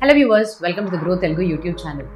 Hello viewers, welcome to the grow Telugu YouTube channel.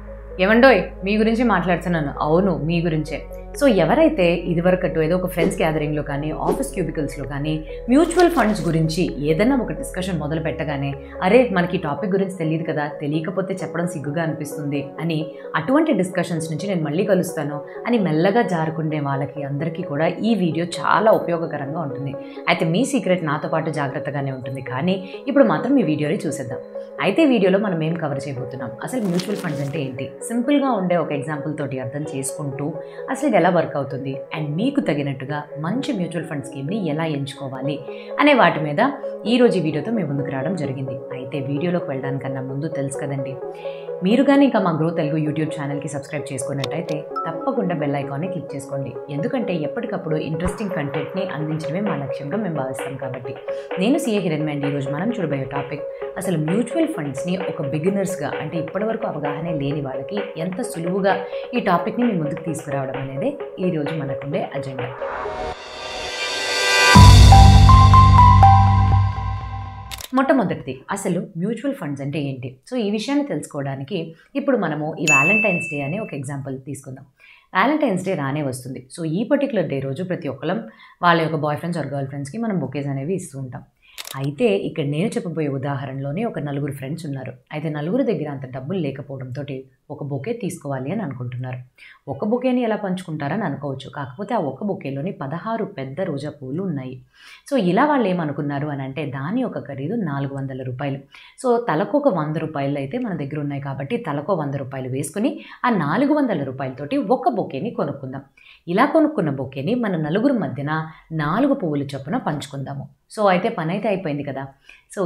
ఏమండోయ్, మీ గురించి మాట్లాడుతున్నాను. అవును, మీ గురించే. సో ఎవరైతే ఇదివరకట్టు ఏదో ఒక ఫ్రెండ్స్ గ్యాదరింగ్లో కానీ ఆఫీస్ క్యూబికల్స్లో కానీ మ్యూచువల్ ఫండ్స్ గురించి ఏదైనా ఒక డిస్కషన్ మొదలు పెట్టగానే అరే మనకి టాపిక్ గురించి తెలియదు కదా, తెలియకపోతే చెప్పడం సిగ్గుగా అనిపిస్తుంది అని అటువంటి డిస్కషన్స్ నుంచి నేను మళ్ళీ కలుస్తాను అని మెల్లగా జారుకునే వాళ్ళకి అందరికీ కూడా ఈ వీడియో చాలా ఉపయోగకరంగా ఉంటుంది. అయితే మీ సీక్రెట్ నాతో పాటు జాగ్రత్తగానే ఉంటుంది, కానీ ఇప్పుడు మాత్రం ఈ వీడియోని చూసేద్దాం. అయితే వీడియోలో మనం ఏం కవర్ చేయబోతున్నాం, అసలు మ్యూచువల్ ఫండ్స్ అంటే ఏంటి, సింపుల్గా ఉండే ఒక ఎగ్జాంపుల్ తోటి అర్థం చేసుకుంటూ అసలు ఇది ఎలా వర్క్ అవుతుంది అండ్ మీకు తగినట్టుగా మంచి మ్యూచువల్ ఫండ్ స్కీమ్ని ఎలా ఎంచుకోవాలి అనే వాటి మీద ఈరోజు ఈ వీడియోతో మేము ముందుకు రావడం జరిగింది. అయితే వీడియోలోకి వెళ్ళడానికన్నా ముందు తెలుసు కదండి, మీరు కానీ ఇంకా మా గ్రో తెలుగు యూట్యూబ్ ఛానల్కి సబ్స్క్రైబ్ చేసుకున్నట్టయితే తప్పకుండా బెల్ ఐకాన్ని క్లిక్ చేసుకోండి. ఎందుకంటే ఎప్పటికప్పుడు ఇంట్రెస్టింగ్ కంటెంట్ని అందించడమే మా లక్ష్యంగా మేము భావిస్తాం. కాబట్టి నేను సిఏ హిరణ్య అండి. ఈరోజు మనం చూడబోయే టాపిక్ అసలు మ్యూచువల్ ఫండ్స్ని ఒక బిగినర్స్గా అంటే ఇప్పటివరకు అవగాహన లేని వాళ్ళకి ఎంత సులువుగా ఈ టాపిక్ని మీ ముందుకు తీసుకురావడం అనేది ఈరోజు మనకుండే అజెండా. మొట్టమొదటిది అసలు మ్యూచువల్ ఫండ్స్ అంటే ఏంటి. సో ఈ విషయాన్ని తెలుసుకోవడానికి ఇప్పుడు మనము ఈ వ్యాలంటైన్స్ డే అనే ఒక ఎగ్జాంపుల్ తీసుకుందాం. వ్యాలంటైన్స్ డే రానే వస్తుంది. సో ఈ పర్టికులర్ డే రోజు ప్రతి ఒక్కరం వాళ్ళ యొక్క బాయ్ ఫ్రెండ్స్ ఆర్ గర్ల్ ఫ్రెండ్స్కి మనం బొకేస్ అనేవి ఇస్తూ ఉంటాం. అయితే ఇక్కడ నేను చెప్పబోయే ఉదాహరణలోనే ఒక నలుగురు ఫ్రెండ్స్ ఉన్నారు. అయితే నలుగురు దగ్గర అంత డబ్బులు లేకపోవడంతో ఒక బొకే తీసుకోవాలి అని అనుకుంటున్నారు. ఒక బొకేని ఎలా పంచుకుంటారని అనుకోవచ్చు. కాకపోతే ఆ ఒక బొకేలోని 16 పెద్ద రోజా పువ్వులు ఉన్నాయి. సో ఇలా వాళ్ళు ఏమనుకున్నారు అని అంటే దాని యొక్క ఖరీదు 400 రూపాయలు. సో తలకొక 100 రూపాయలు అయితే మన దగ్గర ఉన్నాయి కాబట్టి తలకో 100 రూపాయలు వేసుకుని ఆ 400 రూపాయలతోటి ఒక బొకేని కొనుక్కుందాం. ఇలా కొనుక్కున్న బొకేని మన నలుగురు మధ్యన 4 పువ్వులు చొప్పున పంచుకుందాము. సో అయితే పని అయితే అయిపోయింది కదా. సో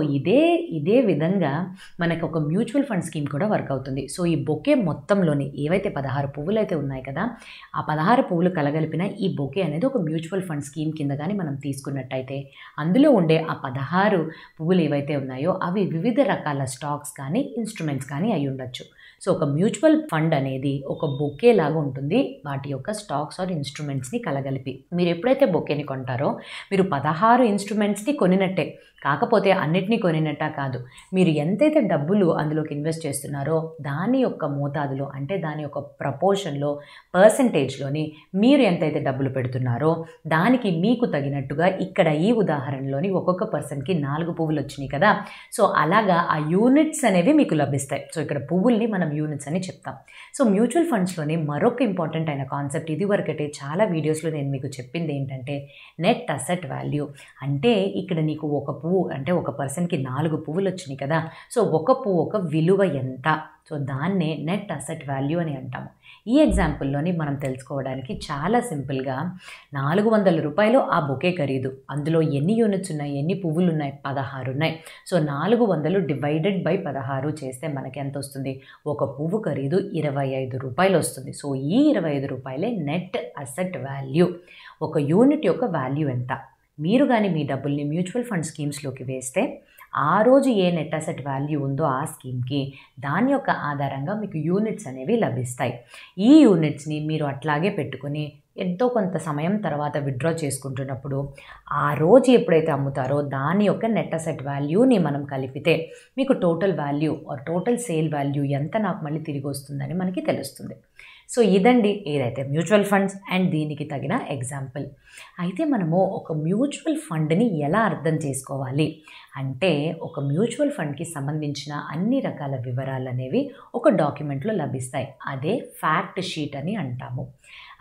ఇదే విధంగా మనకు ఒక మ్యూచువల్ ఫండ్ స్కీమ్ కూడా వర్క్ అవుతుంది. సో ఈ బొకే మొత్తంలోని ఏవైతే 16 పువ్వులు అయితే ఉన్నాయి కదా, ఆ 16 పువ్వులు కలగలిపిన ఈ బొకే అనేది ఒక మ్యూచువల్ ఫండ్ స్కీమ్ కింద కానీ మనం తీసుకున్నట్టయితే అందులో ఉండే ఆ 16 పువ్వులు ఏవైతే ఉన్నాయో అవి వివిధ రకాల స్టాక్స్ కానీ ఇన్స్ట్రుమెంట్స్ కానీ అయి ఉండొచ్చు. సో ఒక మ్యూచువల్ ఫండ్ అనేది ఒక బొకే లాగా ఉంటుంది, వాటి యొక్క స్టాక్స్ ఆర్ ఇన్స్ట్రుమెంట్స్ని కలగలిపి. మీరు ఎప్పుడైతే బొకేని కొంటారో మీరు 16 ఇన్స్ట్రుమెంట్స్ని కొనినట్టే, కాకపోతే అన్నిటినీ కొనినట్టా కాదు. మీరు ఎంతైతే డబ్బులు అందులోకి ఇన్వెస్ట్ చేస్తున్నారో దాని యొక్క మోతాదులో అంటే దాని యొక్క ప్రపోర్షన్లో పర్సంటేజ్లోని మీరు ఎంతైతే డబ్బులు పెడుతున్నారో దానికి మీకు తగినట్టుగా ఇక్కడ ఈ ఉదాహరణలోని ఒక్కొక్క పర్సన్కి 4 పువ్వులు వచ్చినాయి కదా. సో అలాగా ఆ యూనిట్స్ అనేవి మీకు లభిస్తాయి. సో ఇక్కడ పువ్వుల్ని మనం యూనిట్స్ అని చెప్తాం. సో మ్యూచువల్ ఫండ్స్లోని మరొక ఇంపార్టెంట్ అయిన కాన్సెప్ట్, ఇది వరకటే చాలా వీడియోస్లో నేను మీకు చెప్పింది ఏంటంటే నెట్ అసెట్ వాల్యూ. అంటే ఇక్కడ నీకు ఒక పువ్వు అంటే ఒక పర్సన్కి 4 పువ్వులు వచ్చినాయి కదా. సో ఒక పువ్వు ఒక విలువ ఎంత, సో దాన్నే నెట్ అసెట్ వాల్యూ అని అంటాము. ఈ ఎగ్జాంపుల్లోని మనం తెలుసుకోవడానికి చాలా సింపుల్గా 400 రూపాయలు ఆ బొకే ఖరీదు. అందులో ఎన్ని యూనిట్స్ ఉన్నాయి, ఎన్ని పువ్వులు ఉన్నాయి, 16 ఉన్నాయి. సో 400 డివైడెడ్ బై 16 చేస్తే మనకి ఎంత వస్తుంది, ఒక పువ్వు ఖరీదు 25 రూపాయలు వస్తుంది. సో ఈ 25 రూపాయలే నెట్ అసెట్ వాల్యూ. ఒక యూనిట్ యొక్క వాల్యూ ఎంత. మీరు కానీ మీ డబ్బుల్ని మ్యూచువల్ ఫండ్ స్కీమ్స్లోకి వేస్తే ఆ రోజు ఏ నెట్ అసెట్ వాల్యూ ఉందో ఆ స్కీమ్కి దాని యొక్క ఆధారంగా మీకు యూనిట్స్ అనేవి లభిస్తాయి. ఈ యూనిట్స్ని మీరు అట్లాగే పెట్టుకుని ఎంతో కొంత సమయం తర్వాత విత్డ్రా చేసుకుంటున్నప్పుడు ఆ రోజు ఎప్పుడైతే అమ్ముతారో దాని యొక్క నెట్ అసెట్ వాల్యూని మనం కలిపితే మీకు total value or total sale value ఎంత నాకు మళ్ళీ తిరిగి వస్తుందని మనకి తెలుస్తుంది. సో ఇదండి ఏదైతే మ్యూచువల్ ఫండ్స్ అండ్ దీనికి తగిన ఎగ్జాంపుల్. అయితే మనము ఒక మ్యూచువల్ ఫండ్ని ఎలా అర్థం చేసుకోవాలి అంటే ఒక మ్యూచువల్ ఫండ్కి సంబంధించిన అన్ని రకాల వివరాలు అనేవి ఒక డాక్యుమెంట్లో లభిస్తాయి. అదే ఫ్యాక్ట్ షీట్ అని అంటాము.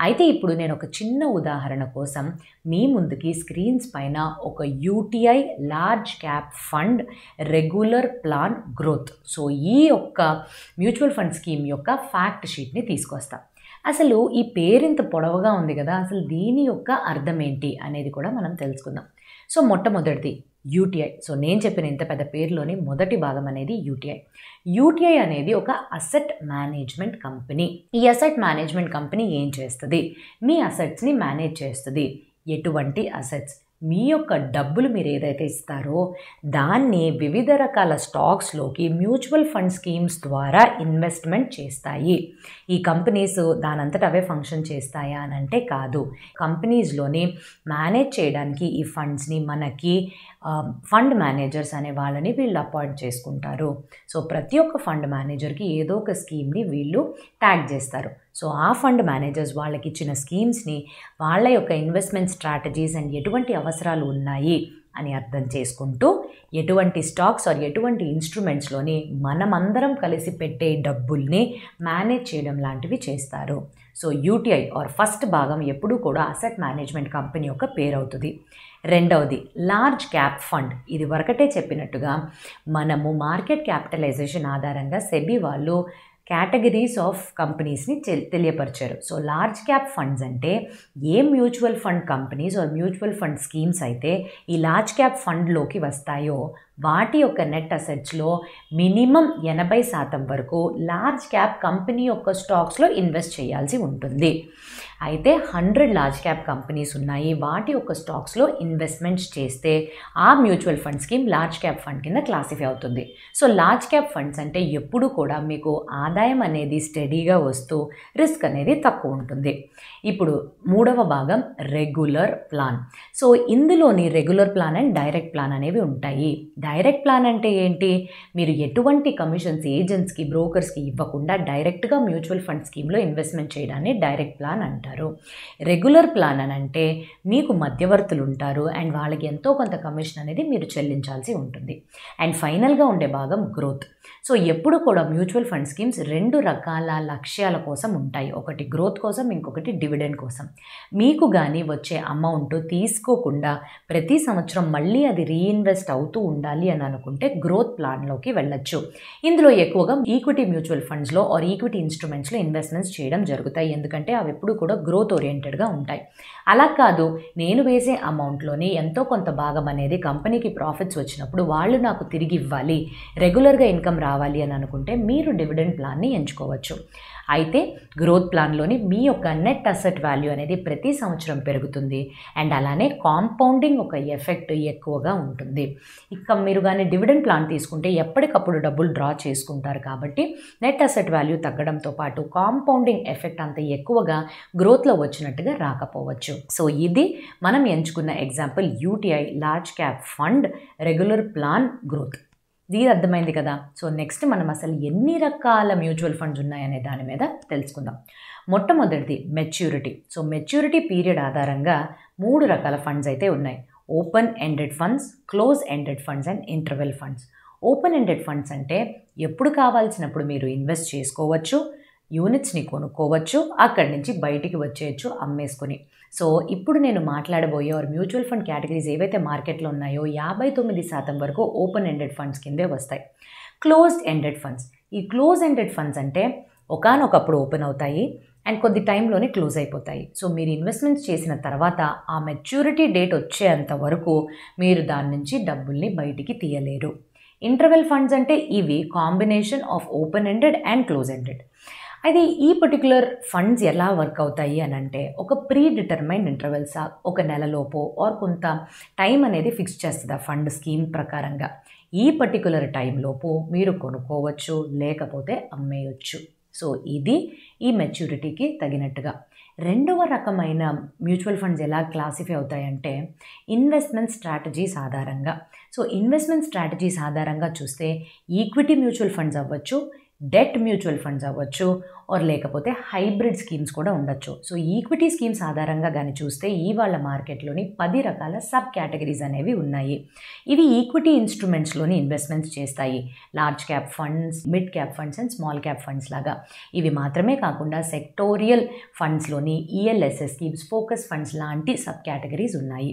అయితే ఇప్పుడు నేను ఒక చిన్న ఉదాహరణ కోసం మీ ముందుకి స్క్రీన్స్ పైన ఒక UTI large cap fund regular plan growth, so ఈ యొక్క మ్యూచువల్ ఫండ్ స్కీమ్ యొక్క ఫ్యాక్ట్ షీట్ని తీసుకొస్తాం. అసలు ఈ పేరు ఇంత పొడవుగా ఉంది కదా, అసలు దీని యొక్క అర్థం ఏంటి అనేది కూడా మనం తెలుసుకుందాం. సో మొట్టమొదటిది యూటీఐ. సో నేను చెప్పిన ఇంత పెద్ద పేరులోని మొదటి భాగం అనేది యూటీఐ. యూటీఐ అనేది ఒక అసెట్ మేనేజ్మెంట్ కంపెనీ. ఈ అసెట్ మేనేజ్మెంట్ కంపెనీ ఏం చేస్తుంది, మీ అసెట్స్ని మేనేజ్ చేస్తుంది. ఎటువంటి అసెట్స్, మీ యొక్క డబ్బులు మీరు ఏదైతే ఇస్తారో దాన్ని వివిధ రకాల స్టాక్స్లోకి మ్యూచువల్ ఫండ్ స్కీమ్స్ ద్వారా ఇన్వెస్ట్మెంట్ చేస్తాయి. ఈ కంపెనీస్ దానంతట అవే ఫంక్షన్ చేస్తాయా అని అంటే కాదు. కంపెనీస్లోని మేనేజ్ చేయడానికి ఈ ఫండ్స్ని మనకి ఫండ్ మేనేజర్స్ అనే వాళ్ళని వీళ్ళు అపాయింట్ చేసుకుంటారు. సో ప్రతి ఒక్క ఫండ్ మేనేజర్కి ఏదో ఒక స్కీమ్ని వీళ్ళు ట్యాగ్ చేస్తారు. సో ఆ ఫండ్ మేనేజర్స్ వాళ్ళకి ఇచ్చిన స్కీమ్స్ని వాళ్ళ యొక్క ఇన్వెస్ట్మెంట్ స్ట్రాటజీస్ అండ్ ఎటువంటి అవసరాలు ఉన్నాయి అని అర్థం చేసుకుంటూ ఎటువంటి స్టాక్స్ ఆర్ ఎటువంటి ఇన్స్ట్రుమెంట్స్లోని మనమందరం కలిసి పెట్టే డబ్బుల్ని మేనేజ్ చేయడం లాంటివి చేస్తారు. సో యూటీఐ ఆర్ ఫస్ట్ భాగం ఎప్పుడూ కూడా అసెట్ మేనేజ్మెంట్ కంపెనీ యొక్క పేరు అవుతుంది. రెండవది లార్జ్ క్యాప్ ఫండ్. ఇది వరకటే చెప్పినట్టుగా మనము మార్కెట్ క్యాపిటలైజేషన్ ఆధారంగా సెబీ వాళ్ళు కేటగిరీస్ ఆఫ్ కంపెనీస్ని తెలియపరిచారు. సో లార్జ్ క్యాప్ ఫండ్స్ అంటే ఏ mutual fund companies or mutual fund schemes అయితే ఈ లార్జ్ క్యాప్ ఫండ్లోకి వస్తాయో వాటి యొక్క నెట్ అసెట్స్లో మినిమం 80% వరకు లార్జ్ క్యాప్ కంపెనీ యొక్క స్టాక్స్లో ఇన్వెస్ట్ చేయాల్సి ఉంటుంది. అయితే 100 లార్జ్ క్యాప్ కంపెనీస్ ఉన్నాయి, వాటి యొక్క స్టాక్స్లో ఇన్వెస్ట్మెంట్స్ చేస్తే ఆ mutual fund scheme large cap fund కింద క్లాసిఫై అవుతుంది. సో లార్జ్ క్యాప్ ఫండ్స్ అంటే ఎప్పుడు కూడా మీకు ఆదాయం అనేది స్టడీగా వస్తూ రిస్క్ అనేది తక్కువ ఉంటుంది. ఇప్పుడు మూడవ భాగం రెగ్యులర్ ప్లాన్. సో ఇందులోని regular plan and direct plan అనేవి ఉంటాయి. డైరెక్ట్ ప్లాన్ అంటే ఏంటి? మీరు ఎటువంటి కమిషన్స్ ఏజెంట్స్కి బ్రోకర్స్కి ఇవ్వకుండా డైరెక్ట్గా మ్యూచువల్ ఫండ్ స్కీమ్లో ఇన్వెస్ట్మెంట్ చేయడాన్ని డైరెక్ట్ ప్లాన్ అంటారు. రెగ్యులర్ ప్లాన్ అని అంటే మీకు మధ్యవర్తులు ఉంటారు అండ్ వాళ్ళకి ఎంతో కొంత కమిషన్ అనేది మీరు చెల్లించాల్సి ఉంటుంది. అండ్ ఫైనల్గా ఉండే భాగం గ్రోత్. సో ఎప్పుడు కూడా మ్యూచువల్ ఫండ్ స్కీమ్స్ 2 రకాల లక్ష్యాల కోసం ఉంటాయి. ఒకటి గ్రోత్ కోసం, ఇంకొకటి డివిడెండ్ కోసం. మీకు కానీ వచ్చే అమౌంట్ తీసుకోకుండా ప్రతి సంవత్సరం మళ్ళీ అది రీఇన్వెస్ట్ అవుతూ ఉండాలి అని అనుకుంటే గ్రోత్ ప్లాన్లోకి వెళ్ళొచ్చు. ఇందులో ఎక్కువగా ఈక్విటీ మ్యూచువల్ ఫండ్స్లో ఆర్ ఈక్విటీ ఇన్స్ట్రుమెంట్స్లో ఇన్వెస్ట్మెంట్స్ చేయడం జరుగుతాయి. ఎందుకంటే అవి ఎప్పుడు కూడా గ్రోత్ ఓరియంటెడ్గా ఉంటాయి. అలా కాదు, నేను వేసే అమౌంట్లోని ఎంతో కొంత భాగం అనేది కంపెనీకి ప్రాఫిట్స్ వచ్చినప్పుడు వాళ్ళు నాకు తిరిగి ఇవ్వాలి, రెగ్యులర్గా ఇన్కమ్ రావాలి అని అనుకుంటే మీరు డివిడెండ్ ప్లాన్ని ఎంచుకోవచ్చు. అయితే గ్రోత్ ప్లాన్లోని మీ యొక్క నెట్ అసెట్ వాల్యూ అనేది ప్రతి సంవత్సరం పెరుగుతుంది అండ్ అలానే కాంపౌండింగ్ ఒక ఎఫెక్ట్ ఎక్కువగా ఉంటుంది. ఇక మీరు కానీ డివిడెండ్ ప్లాన్ తీసుకుంటే ఎప్పటికప్పుడు డబ్బులు డ్రా చేసుకుంటారు కాబట్టి నెట్ అసెట్ వాల్యూ తగ్గడంతో పాటు కాంపౌండింగ్ ఎఫెక్ట్ అంత ఎక్కువగా గ్రోత్లో వచ్చినట్టుగా రాకపోవచ్చు. సో ఇది మనం ఎంచుకున్న example UTI large cap fund regular plan growth. ఇది అర్థమైంది కదా. సో నెక్స్ట్ మనం అసలు ఎన్ని రకాల మ్యూచువల్ ఫండ్స్ ఉన్నాయనే దాని మీద తెలుసుకుందాం. మొట్టమొదటిది మెచ్యూరిటీ. సో మెచ్యూరిటీ పీరియడ్ ఆధారంగా 3 రకాల ఫండ్స్ అయితే ఉన్నాయి. Open ended funds, close ended funds and interval funds. Open ended funds అంటే ఎప్పుడు కావాల్సినప్పుడు మీరు ఇన్వెస్ట్ చేసుకోవచ్చు, యూనిట్స్ని కొనుక్కోవచ్చు, అక్కడి నుంచి బయటికి వచ్చేయచ్చు అమ్మేసుకొని. సో ఇప్పుడు నేను మాట్లాడబోయే మ్యూచువల్ ఫండ్ కేటగిరీస్ ఏవైతే మార్కెట్లో ఉన్నాయో 59% వరకు ఓపెన్ ఎండెడ్ ఫండ్స్ కిందే వస్తాయి. Closed ended funds. ఈ క్లోజ్ ఎండెడ్ ఫండ్స్ అంటే ఒకానొకప్పుడు ఓపెన్ అవుతాయి అండ్ కొద్ది టైంలోనే క్లోజ్ అయిపోతాయి. సో మీరు ఇన్వెస్ట్మెంట్స్ చేసిన తర్వాత ఆ మెచ్యూరిటీ డేట్ వచ్చేంత వరకు మీరు దాని నుంచి డబ్బుల్ని బయటికి తీయలేరు. ఇంటర్వెల్ ఫండ్స్ అంటే ఇవి combination of open ended and close ended. అయితే ఈ పర్టికులర్ ఫండ్స్ ఎలా వర్క్ అవుతాయి అని అంటే ఒక ప్రీ డిటర్మైన్డ్ ఇంటర్వెల్స్, ఒక నెలలోపో ఆర్ కొంత టైం అనేది ఫిక్స్ చేస్తుంది ఆ ఫండ్ స్కీమ్ ప్రకారంగా. ఈ పర్టికులర్ టైంలోపు మీరు కొనుక్కోవచ్చు, లేకపోతే అమ్మేయచ్చు. సో ఇది ఈ మెచ్యూరిటీకి తగినట్టుగా. రెండవ రకమైన మ్యూచువల్ ఫండ్స్ ఎలా క్లాసిఫై అవుతాయంటే ఇన్వెస్ట్మెంట్ స్ట్రాటజీస్ ఆధారంగా. సో ఇన్వెస్ట్మెంట్ స్ట్రాటజీస్ ఆధారంగా చూస్తే ఈక్విటీ మ్యూచువల్ ఫండ్స్ అవ్వచ్చు, డెట్ మ్యూచువల్ ఫండ్స్ అవ్వచ్చు, ఆర్ లేకపోతే హైబ్రిడ్ స్కీమ్స్ కూడా ఉండొచ్చు. సో ఈక్విటీ స్కీమ్స్ ఆధారంగా కానీ చూస్తే ఇవాళ మార్కెట్లోని 10 రకాల సబ్ కేటగిరీస్ అనేవి ఉన్నాయి. ఇవి ఈక్విటీ ఇన్స్ట్రుమెంట్స్లోని ఇన్వెస్ట్మెంట్స్ చేస్తాయి. Large cap funds, mid cap funds and small cap funds లాగా. ఇవి మాత్రమే కాకుండా సెక్టోరియల్ ఫండ్స్లోని ఈఎల్ఎస్ఎస్ స్కీమ్స్, ఫోకస్ ఫండ్స్ లాంటి సబ్ కేటగిరీస్ ఉన్నాయి.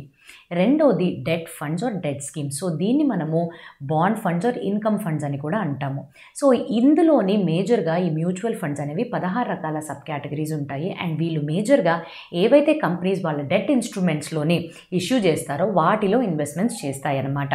రెండోది debt funds or debt schemes. So దీన్ని మనము bond funds or income funds అని కూడా అంటాము. సో ఇందులోని మేజర్గా ఈ మ్యూచువల్ ఫండ్స్ అనేవి 16 రకాల సబ్ కేటగిరీస్ ఉంటాయి అండ్ వీళ్ళు మేజర్గా ఏవైతే కంపెనీస్ వాళ్ళ డెట్ ఇన్స్ట్రుమెంట్స్లోని ఇష్యూ చేస్తారో వాటిలో ఇన్వెస్ట్మెంట్స్ చేస్తాయి అన్నమాట.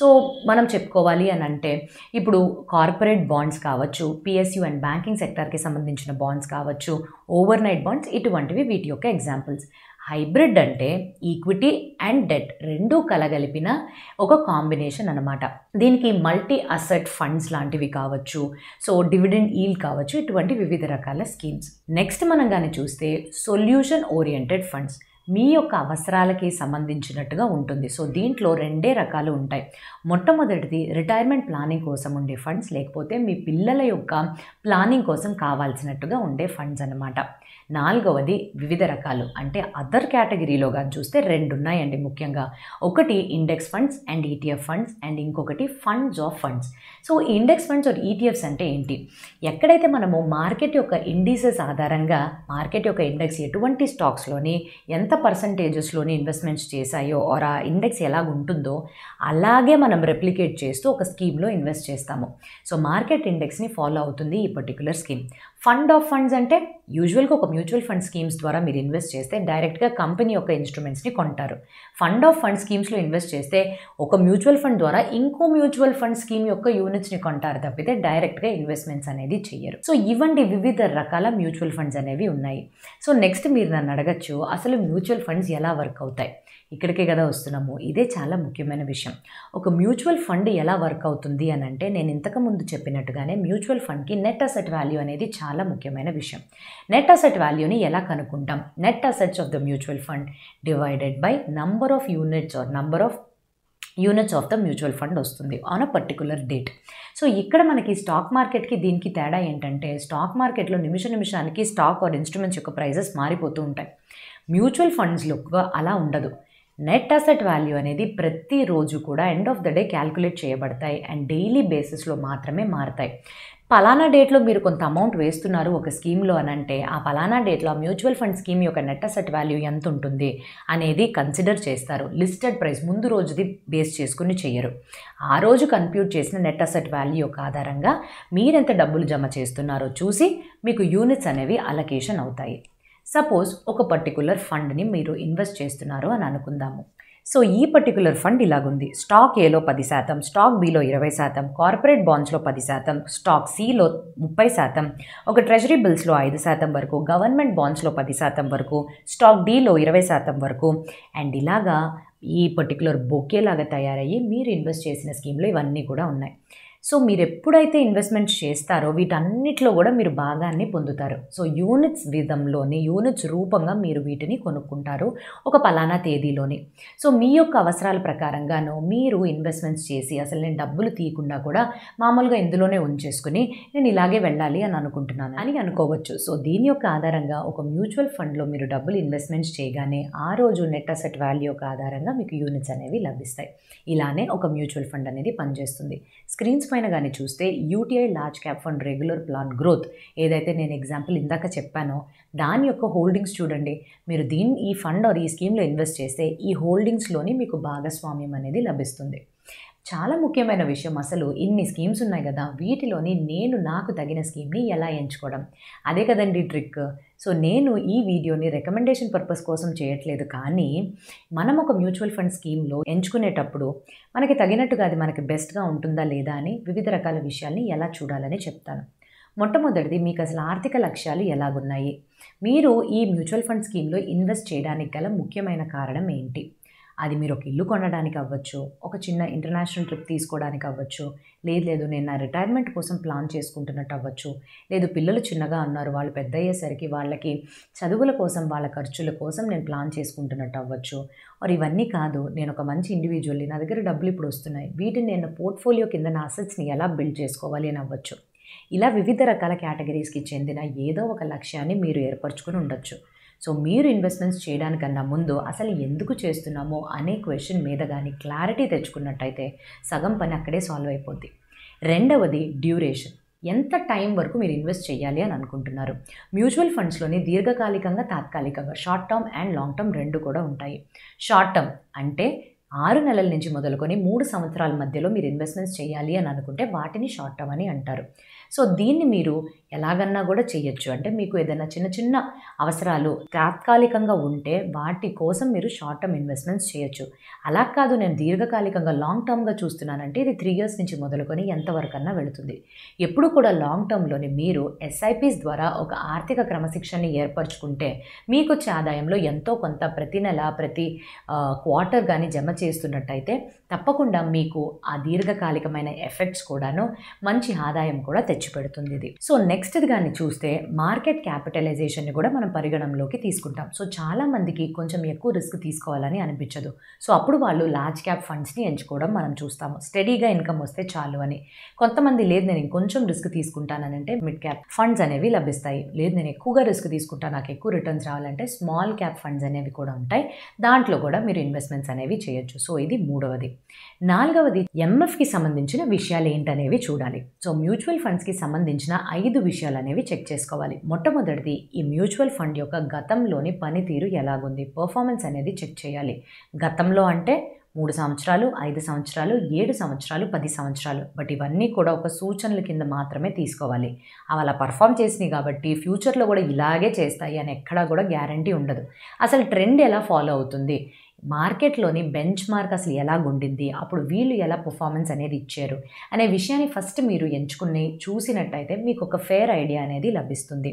సో మనం చెప్పుకోవాలి అని అంటే ఇప్పుడు కార్పొరేట్ బాండ్స్ కావచ్చు, పిఎస్యు అండ్ బ్యాంకింగ్ సెక్టార్కి సంబంధించిన బాండ్స్ కావచ్చు, ఓవర్ నైట్ బాండ్స్, ఇటువంటివి వీటి యొక్క ఎగ్జాంపుల్స్. హైబ్రిడ్ అంటే ఈక్విటీ అండ్ డెట్ రెండూ కలగలిపిన ఒక కాంబినేషన్ అన్నమాట. దీనికి మల్టీ అసెట్ ఫండ్స్ లాంటివి కావచ్చు, సో డివిడెండ్ ఈల్డ్ కావచ్చు, ఇటువంటి వివిధ రకాల స్కీమ్స్. నెక్స్ట్ మనం కానీ చూస్తే సొల్యూషన్ ఓరియంటెడ్ ఫండ్స్ మీ యొక్క అవసరాలకి సంబంధించినట్టుగా ఉంటుంది. సో దీంట్లో రెండే రకాలు ఉంటాయి. మొట్టమొదటిది రిటైర్మెంట్ ప్లానింగ్ కోసం ఉండే ఫండ్స్, లేకపోతే మీ పిల్లల యొక్క ప్లానింగ్ కోసం కావాల్సినట్టుగా ఉండే ఫండ్స్ అన్నమాట. నాలుగవది వివిధ రకాలు, అంటే అదర్ కేటగిరీలో కానీ చూస్తే రెండు ఉన్నాయండి ముఖ్యంగా. ఒకటి index funds and ETF funds, and ఇంకొకటి funds of funds. So index funds or ETFs అంటే ఏంటి? ఎక్కడైతే మనము మార్కెట్ యొక్క ఇండిసెస్ ఆధారంగా మార్కెట్ యొక్క ఇండెక్స్ ఎటువంటి స్టాక్స్లోని ఎంత పర్సంటేజెస్లోని ఇన్వెస్ట్మెంట్స్ చేశాయో ఆర్ ఆ ఇండెక్స్ ఎలాగ ఉంటుందో అలాగే మనం రెప్లికేట్ చేస్తూ ఒక స్కీమ్లో ఇన్వెస్ట్ చేస్తాము. సో మార్కెట్ ఇండెక్స్ని ఫాలో అవుతుంది ఈ particular scheme. Fund of funds అంటే యూజువల్గా ఒక మ్యూచువల్ ఫండ్ స్కీమ్స్ ద్వారా మీరు ఇన్వెస్ట్ చేస్తే డైరెక్ట్గా కంపెనీ యొక్క ఇన్స్ట్రుమెంట్స్ని కొంటారు. ఫండ్ ఆఫ్ ఫండ్ స్కీమ్స్లో ఇన్వెస్ట్ చేస్తే ఒక మ్యూచువల్ ఫండ్ ద్వారా ఇంకో మ్యూచువల్ ఫండ్ స్కీమ్ యొక్క యూనిట్స్ని కొంటారు తప్పితే డైరెక్ట్గా ఇన్వెస్ట్మెంట్స్ అనేది చెయ్యరు. సో ఇవంటి వివిధ రకాల మ్యూచువల్ ఫండ్స్ అనేవి ఉన్నాయి. సో నెక్స్ట్ మీరు నన్ను అడగచ్చు, అసలు మ్యూచువల్ ఫండ్స్ ఎలా వర్క్ అవుతాయి? ఇక్కడికే కదా వస్తున్నాము. ఇదే చాలా ముఖ్యమైన విషయం. ఒక మ్యూచువల్ ఫండ్ ఎలా వర్క్ అవుతుంది అని అంటే, నేను ఇంతకుముందు చెప్పినట్టుగానే మ్యూచువల్ ఫండ్కి నెట్ అసెట్ వాల్యూ అనేది చాలా ముఖ్యమైన విషయం. నెట్ అసెట్ వాల్యూని ఎలా కనుక్కుంటాం? Net assets of the mutual fund divided by number of units or number of units of the mutual fund వస్తుంది on a particular date. So ఇక్కడ మనకి స్టాక్ మార్కెట్కి దీనికి తేడా ఏంటంటే, స్టాక్ మార్కెట్లో నిమిషానికి స్టాక్ ఆర్ ఇన్స్ట్రుమెంట్స్ యొక్క ప్రైజెస్ మారిపోతూ ఉంటాయి. మ్యూచువల్ ఫండ్స్లో అలా ఉండదు. నెట్ అసెట్ వాల్యూ అనేది ప్రతిరోజు కూడా end of the day calculate చేయబడతాయి అండ్ డైలీ బేసిస్లో మాత్రమే మారుతాయి. పలానా డేట్లో మీరు కొంత అమౌంట్ వేస్తున్నారు ఒక స్కీమ్లో అని అంటే, ఆ పలానా డేట్లో ఆ మ్యూచువల్ ఫండ్ స్కీమ్ యొక్క నెట్ అసెట్ వాల్యూ ఎంత ఉంటుంది అనేది కన్సిడర్ చేస్తారు. లిస్టెడ్ ప్రైస్ ముందు రోజుది బేస్ చేసుకుని చేయరు. ఆ రోజు కంప్యూట్ చేసిన నెట్ అసెట్ వాల్యూ యొక్క ఆధారంగా మీరెంత డబ్బులు జమ చేస్తున్నారో చూసి మీకు యూనిట్స్ అనేవి అలొకేషన్ అవుతాయి. సపోజ్ ఒక పర్టికులర్ ఫండ్ని మీరు ఇన్వెస్ట్ చేస్తున్నారు అని అనుకుందాము. సో ఈ పర్టికులర్ ఫండ్ ఇలాగుంది. స్టాక్ ఏలో 10%, స్టాక్ బిలో 20%, కార్పొరేట్ బాండ్స్లో 10%, స్టాక్ సిలో 30%, ఒక ట్రెజరీ బిల్స్లో 5% వరకు, గవర్నమెంట్ బాండ్స్లో 10% వరకు, స్టాక్ డీలో 20% వరకు, అండ్ ఇలాగా ఈ పర్టికులర్ బొకేలాగా తయారయ్యి మీరు ఇన్వెస్ట్ చేసిన స్కీమ్లో ఇవన్నీ కూడా ఉన్నాయి. సో మీరు ఎప్పుడైతే ఇన్వెస్ట్మెంట్స్ చేస్తారో వీటన్నిటిలో కూడా మీరు భాగాన్ని పొందుతారు. సో యూనిట్స్ విధంలోని యూనిట్స్ రూపంగా మీరు వీటిని కొనుక్కుంటారు ఒక పలానా తేదీలోని. సో మీ యొక్క అవసరాల ప్రకారంగాను మీరు ఇన్వెస్ట్మెంట్స్ చేసి, అసలు నేను డబ్బులు తీయకుండా కూడా మామూలుగా ఇందులోనే ఉంచేసుకుని నేను ఇలాగే వెళ్ళాలి అని అనుకుంటున్నాను అని అనుకోవచ్చు. సో దీని యొక్క ఆధారంగా ఒక మ్యూచువల్ ఫండ్లో మీరు డబ్బులు ఇన్వెస్ట్మెంట్స్ చేయగానే ఆ రోజు నెట్ అసెట్ వాల్యూ యొక్క ఆధారంగా మీకు యూనిట్స్ అనేవి లభిస్తాయి. ఇలానే ఒక మ్యూచువల్ ఫండ్ అనేది పనిచేస్తుంది. స్క్రీన్స్ పైన కానీ చూస్తే UTI large cap fund regular plan growth ఏదైతే నేను ఎగ్జాంపుల్ ఇందాక చెప్పానో దాని యొక్క హోల్డింగ్స్ చూడండి. మీరు ఈ ఫండ్ ఆర్ ఈ స్కీమ్లో ఇన్వెస్ట్ చేస్తే ఈ హోల్డింగ్స్లోని మీకు భాగస్వామ్యం అనేది లభిస్తుంది. చాలా ముఖ్యమైన విషయం, అసలు ఇన్ని స్కీమ్స్ ఉన్నాయి కదా, వీటిలోని నేను నాకు తగిన స్కీమ్ని ఎలా ఎంచుకోవడం, అదే కదండి ట్రిక్. సో నేను ఈ వీడియోని రికమెండేషన్ పర్పస్ కోసం చేయట్లేదు, కానీ మనం ఒక మ్యూచువల్ ఫండ్ స్కీమ్లో ఎంచుకునేటప్పుడు మనకి తగినట్టుగా అది మనకి బెస్ట్గా ఉంటుందా లేదా అని వివిధ రకాల విషయాల్ని ఎలా చూడాలని చెప్తాను. మొట్టమొదటిది, మీకు అసలు ఆర్థిక లక్ష్యాలు ఎలాగున్నాయి, మీరు ఈ మ్యూచువల్ ఫండ్ స్కీమ్లో ఇన్వెస్ట్ చేయడానికి గల ముఖ్యమైన కారణం ఏంటి. అది మీరు ఒక ఇల్లు కొనడానికి అవ్వచ్చు, ఒక చిన్న ఇంటర్నేషనల్ ట్రిప్ తీసుకోవడానికి అవ్వచ్చు, లేదు నేను నా రిటైర్మెంట్ కోసం ప్లాన్ చేసుకుంటున్నట్టు అవ్వచ్చు, లేదు పిల్లలు చిన్నగా ఉన్నారు వాళ్ళు పెద్ద అయ్యేసరికి వాళ్ళకి చదువుల కోసం వాళ్ళ ఖర్చుల కోసం నేను ప్లాన్ చేసుకుంటున్నట్టు అవ్వచ్చు. మరి ఇవన్నీ కాదు, నేను ఒక మంచి ఇండివిజువల్ని, నా దగ్గర డబ్బులు ఇప్పుడు వస్తున్నాయి, వీటిని నేను పోర్ట్ఫోలియో కింద నా అసెట్స్ని ఎలా బిల్డ్ చేసుకోవాలి అని అవ్వచ్చు. ఇలా వివిధ రకాల కేటగిరీస్కి చెందిన ఏదో ఒక లక్ష్యాన్ని మీరు ఏర్పరచుకుని ఉండొచ్చు. సో మీరు ఇన్వెస్ట్మెంట్స్ చేయడానికన్నా ముందు అసలు ఎందుకు చేస్తున్నామో అనే క్వశ్చన్ మీద కానీ క్లారిటీ తెచ్చుకున్నట్టయితే సగం పని అక్కడే సాల్వ్ అయిపోద్ది. రెండవది డ్యూరేషన్, ఎంత టైం వరకు మీరు ఇన్వెస్ట్ చేయాలి అని అనుకుంటున్నారు. మ్యూచువల్ ఫండ్స్లోని దీర్ఘకాలికంగా, తాత్కాలికంగా, short term and long term రెండు కూడా ఉంటాయి. షార్ట్ టర్మ్ అంటే 6 నెలల నుంచి మొదలుకొని 3 సంవత్సరాల మధ్యలో మీరు ఇన్వెస్ట్మెంట్స్ చేయాలి అని అనుకుంటే వాటిని షార్ట్ టర్మ్ అని అంటారు. సో దీన్ని మీరు ఎలాగన్నా కూడా చేయొచ్చు. అంటే మీకు ఏదైనా చిన్న చిన్న అవసరాలు తాత్కాలికంగా ఉంటే వాటి కోసం మీరు షార్ట్ టర్మ్ ఇన్వెస్ట్మెంట్స్ చేయొచ్చు. అలా కాదు నేను దీర్ఘకాలికంగా లాంగ్ టర్మ్‌గా చూస్తున్నానంటే ఇది 3 ఇయర్స్ నుంచి మొదలుకొని ఎంతవరకన్నా వెళుతుంది. ఎప్పుడు కూడా లాంగ్ టర్మ్‌లోని మీరు ఎస్ఐపీస్ ద్వారా ఒక ఆర్థిక క్రమశిక్షణని ఏర్పరచుకుంటే మీకొచ్చే ఆదాయంలో ఎంతో కొంత ప్రతి నెల ప్రతి క్వార్టర్ గాని జమ చేస్తున్నట్టయితే తప్పకుండా మీకు ఆ దీర్ఘకాలికమైన ఎఫెక్ట్స్ కూడాను మంచి ఆదాయం కూడా తెచ్చిపెడుతుంది ఇది. సో నెక్స్ట్‌ది గాని చూస్తే మార్కెట్ క్యాపిటలైజేషన్‌ని కూడా మనం పరిగణనలోకి తీసుకుంటాం. సో చాలా మందికి కొంచెం ఎక్కువ రిస్క్ తీసుకోవాలని అనిపించదు. సో అప్పుడు వాళ్ళు లార్జ్ క్యాప్ ఫండ్స్‌ని ఎంచుకోవడం మనం చూస్తాము. స్టడీగా ఇన్కమ్ వస్తే చాలు అని. కొంతమంది లేదు నేను ఇంకొంచెం రిస్క్ తీసుకుంటానంటే మిడ్ క్యాప్ ఫండ్స్ అనేవి లభిస్తాయి. లేదు నేను ఎక్కువగా రిస్క్ తీసుకుంటాను నాకు ఎక్కువ రిటర్న్స్ రావాలంటే స్మాల్ క్యాప్ ఫండ్స్ అనేవి కూడా ఉంటాయి. దాంట్లో కూడా మీరు ఇన్వెస్ట్మెంట్స్ అనేవి చేయొచ్చు. సో ఇది మూడవది. నాలుగవది ఎంఎఫ్కి సంబంధించిన విషయాలు ఏంటనేవి చూడాలి. సో మ్యూచువల్ ఫండ్స్కి సంబంధించిన 5 విషయాలు అనేవి చెక్ చేసుకోవాలి. మొట్టమొదటిది ఈ మ్యూచువల్ ఫండ్ యొక్క గతంలోని పనితీరు ఎలాగుంది, పర్ఫార్మెన్స్ అనేది చెక్ చేయాలి. గతంలో అంటే 3 సంవత్సరాలు, 5 సంవత్సరాలు, 7 సంవత్సరాలు, 10 సంవత్సరాలు. బట్ ఇవన్నీ కూడా ఒక సూచనల కింద మాత్రమే తీసుకోవాలి. అవి అలా పర్ఫామ్ చేసినాయి కాబట్టి ఫ్యూచర్లో కూడా ఇలాగే చేస్తాయి అని ఎక్కడా కూడా గ్యారంటీ ఉండదు. అసలు ట్రెండ్ ఎలా ఫాలో అవుతుంది, మార్కెట్లోని బెంచ్ మార్క్ అసలు ఎలాగుండింది, అప్పుడు వీళ్ళు ఎలా పర్ఫార్మెన్స్ అనేది ఇచ్చారు అనే విషయాన్ని ఫస్ట్ మీరు ఎంచుకుని చూసినట్టయితే మీకు ఒక ఫేర్ ఐడియా అనేది లభిస్తుంది.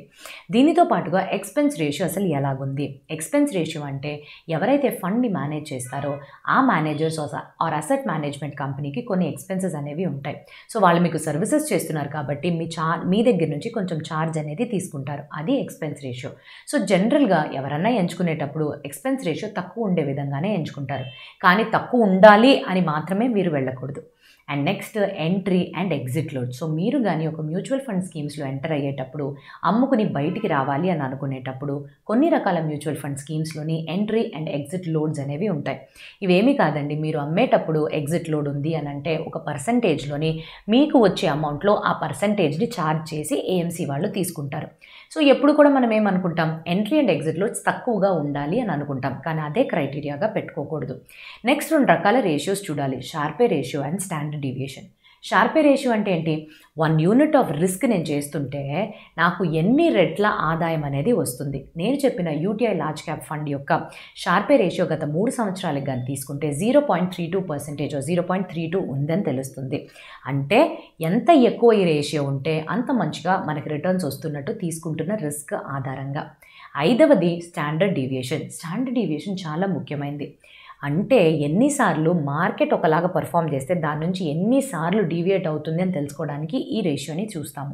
దీనితో పాటుగా ఎక్స్పెన్స్ రేషియో అసలు ఎలాగుంది. ఎక్స్పెన్స్ రేషియో అంటే ఎవరైతే ఫండ్ని మేనేజ్ చేస్తారో ఆ మేనేజర్స్ ఆర్ అసెట్ మేనేజ్మెంట్ కంపెనీకి కొన్ని ఎక్స్పెన్సెస్ అనేవి ఉంటాయి. సో వాళ్ళు మీకు సర్వీసెస్ చేస్తున్నారు కాబట్టి మీ దగ్గర నుంచి కొంచెం ఛార్జ్ అనేది తీసుకుంటారు. అది ఎక్స్పెన్స్ రేషియో. సో జనరల్గా ఎవరన్నా ఎంచుకునేటప్పుడు ఎక్స్పెన్స్ రేషియో తక్కువ ఉండే విధంగా ఎంచుకుంటారు. కానీ తక్కువ ఉండాలి అని మాత్రమే మీరు వెళ్ళకూడదు. And next entry and exit load. So మీరు కానీ ఒక మ్యూచువల్ ఫండ్ స్కీమ్స్లో ఎంటర్ అయ్యేటప్పుడు అమ్ముకుని బయటికి రావాలి అని అనుకునేటప్పుడు కొన్ని రకాల మ్యూచువల్ ఫండ్ స్కీమ్స్లోని ఎంట్రీ అండ్ ఎగ్జిట్ లోడ్స్ అనేవి ఉంటాయి. ఇవేమీ కాదండి, మీరు అమ్మేటప్పుడు ఎగ్జిట్ లోడ్ ఉంది అని అంటే ఒక పర్సంటేజ్లోని మీకు వచ్చే అమౌంట్లో ఆ పర్సంటేజ్ని ఛార్జ్ చేసి ఏఎంసీ వాళ్ళు తీసుకుంటారు. సో ఎప్పుడు కూడా మనం ఏమనుకుంటాం, ఎంట్రీ అండ్ ఎగ్జిట్ లోడ్స్ తక్కువగా ఉండాలి అని అనుకుంటాం. కానీ అదే క్రైటీరియాగా పెట్టుకోకూడదు. నెక్స్ట్ 2 రకాల రేషియోస్ చూడాలి, Sharpe ratio and standard deviation. Sharpe ratio అంటే ఏంటి, 1 యూనిట్ ఆఫ్ రిస్క్ నేను చేస్తుంటే నాకు ఎన్ని రెట్ల ఆదాయం అనేది వస్తుంది. నేను చెప్పిన యూటీఐ లార్జ్ క్యాప్ ఫండ్ యొక్క షార్పే రేషియో గత 3 సంవత్సరాలకు కానీ తీసుకుంటే 0.32% 0.32 ఉందని తెలుస్తుంది. అంటే ఎంత ఎక్కువ ఈ రేషియో ఉంటే అంత మంచిగా మనకి రిటర్న్స్ వస్తున్నట్టు తీసుకుంటున్న రిస్క్ ఆధారంగా. 5వది స్టాండర్డ్ డీవియేషన్. స్టాండర్డ్ డీవియేషన్ చాలా ముఖ్యమైనది. అంటే ఎన్నిసార్లు మార్కెట్ ఒకలాగా పర్ఫామ్ చేస్తే దాని నుంచి ఎన్నిసార్లు డీవియేట్ అవుతుంది అని తెలుసుకోవడానికి ఈ రేషియోని చూస్తాము.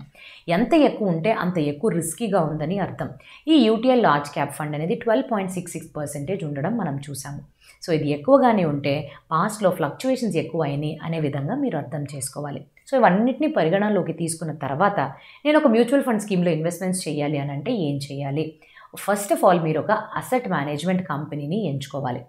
ఎంత ఎక్కువ ఉంటే అంత ఎక్కువ రిస్కీగా ఉందని అర్థం. ఈ యూటీఐ లార్జ్ క్యాప్ ఫండ్ అనేది 12.66% ఉండడం మనం చూసాము. సో ఇది ఎక్కువగానే ఉంటే పాస్ట్లో ఫ్లక్చువేషన్స్ ఎక్కువ అయినాయి అనే విధంగా మీరు అర్థం చేసుకోవాలి. సో ఇవన్నిటిని పరిగణనలోకి తీసుకున్న తర్వాత నేను ఒక మ్యూచువల్ ఫండ్ స్కీమ్లో ఇన్వెస్ట్మెంట్స్ చేయాలి అని అంటే ఏం చేయాలి. ఫస్ట్ ఆఫ్ ఆల్ మీరు ఒక అసెట్ మేనేజ్మెంట్ కంపెనీని ఎంచుకోవాలి.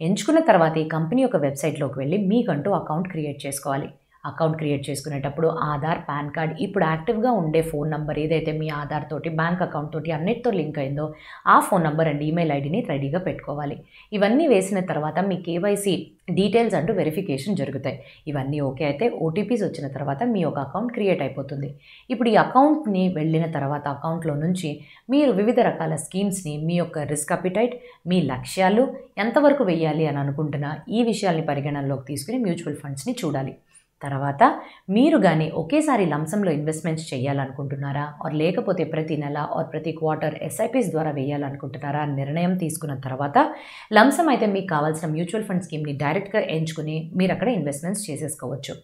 ఎంచుకున్న తర్వాత ఈ కంపెనీ యొక్క వెబ్సైట్లోకి వెళ్ళి మీకంటూ అకౌంట్ క్రియేట్ చేసుకోవాలి. అకౌంట్ క్రియేట్ చేసుకునేటప్పుడు ఆధార్, పాన్ కార్డ్, ఇప్పుడు యాక్టివ్గా ఉండే ఫోన్ నెంబర్ ఏదైతే మీ ఆధార్ తోటి, బ్యాంక్ అకౌంట్ తోటి అన్నిటితో లింక్ అయిందో ఆ ఫోన్ నెంబర్ అండ్ ఈమెయిల్ ఐడిని రెడీగా పెట్టుకోవాలి. ఇవన్నీ వేసిన తర్వాత మీ కేవైసీ డీటెయిల్స్ అంటూ వెరిఫికేషన్ జరుగుతాయి. ఇవన్నీ ఓకే అయితే ఓటీపీస్ వచ్చిన తర్వాత మీ యొక్క అకౌంట్ క్రియేట్ అయిపోతుంది. ఇప్పుడు ఈ అకౌంట్ని వెళ్ళిన తర్వాత అకౌంట్లో నుంచి మీరు వివిధ రకాల స్కీమ్స్ని మీ యొక్క రిస్క్ అపిటైట్, మీ లక్ష్యాలు ఎంతవరకు వెయ్యాలి అని అనుకుంటున్నా ఈ విషయాల్ని పరిగణనలోకి తీసుకుని మ్యూచువల్ ఫండ్స్ని చూడాలి. తర్వాత మీరు కానీ ఒకేసారి లంసంలో ఇన్వెస్ట్మెంట్స్ చేయాలనుకుంటున్నారా, ఆర్ లేకపోతే ప్రతి నెల ఆర్ ప్రతి క్వార్టర్ ఎస్ఐపీస్ ద్వారా వేయాలనుకుంటున్నారా నిర్ణయం తీసుకున్న తర్వాత లంసం అయితే మీకు కావాల్సిన మ్యూచువల్ ఫండ్ స్కీమ్ని డైరెక్ట్గా ఎంచుకుని మీరు అక్కడ ఇన్వెస్ట్మెంట్స్ చేసేసుకోవచ్చు.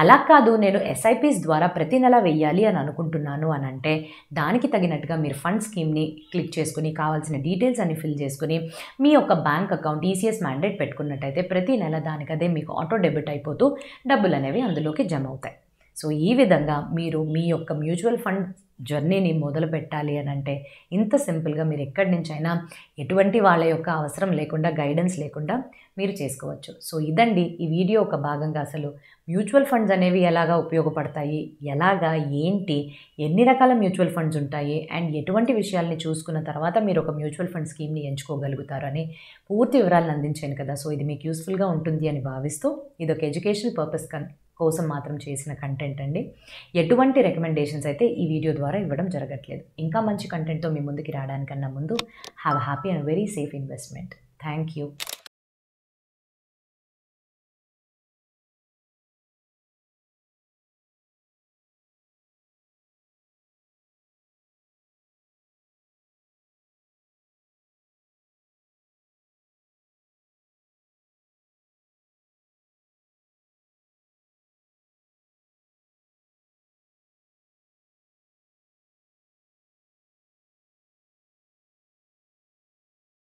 అలా కాదు నేను ఎస్ఐపీస్ ద్వారా ప్రతి నెల వేయాలి అని అనుకుంటున్నాను అని అంటే దానికి తగినట్టుగా మీరు ఫండ్ స్కీమ్ని క్లిక్ చేసుకుని కావాల్సిన డీటెయిల్స్ అన్ని ఫిల్ చేసుకుని మీ యొక్క బ్యాంక్ అకౌంట్ ఈసీఎస్ మ్యాండేట్ పెట్టుకున్నట్టయితే ప్రతి నెల దానికదే మీకు ఆటో డెబిట్ అయిపోతూ డబ్బులు అనేవి అందులోకి జమ అవుతాయి. సో ఈ విధంగా మీరు మీ యొక్క మ్యూచువల్ ఫండ్ జర్నీని మొదలు పెట్టాలి అని అంటే ఇంత సింపుల్గా మీరు ఎక్కడి నుంచైనా ఎటువంటి వాళ్ళ యొక్క అవసరం లేకుండా, గైడెన్స్ లేకుండా మీరు చేసుకోవచ్చు. సో ఇదండి ఈ వీడియో ఒక భాగంగా అసలు మ్యూచువల్ ఫండ్స్ అనేవి ఎలాగా ఉపయోగపడతాయి, ఎలాగా ఏంటి, ఎన్ని రకాల మ్యూచువల్ ఫండ్స్ ఉంటాయి అండ్ ఎటువంటి విషయాల్ని చూసుకున్న తర్వాత మీరు ఒక మ్యూచువల్ ఫండ్ స్కీమ్ని ఎంచుకోగలుగుతారు అని పూర్తి వివరాలను అందించాను కదా. సో ఇది మీకు యూస్ఫుల్గా ఉంటుంది అని భావిస్తూ ఇది ఒక ఎడ్యుకేషనల్ పర్పస్ కోసం మాత్రం చేసిన కంటెంట్ అండి. ఎటువంటి రికమెండేషన్స్ అయితే ఈ వీడియో ద్వారా ఇవ్వడం జరగట్లేదు. ఇంకా మంచి కంటెంట్తో మీ ముందుకి రావడానికన్నా ముందు have a happy and very safe investment. Thank you.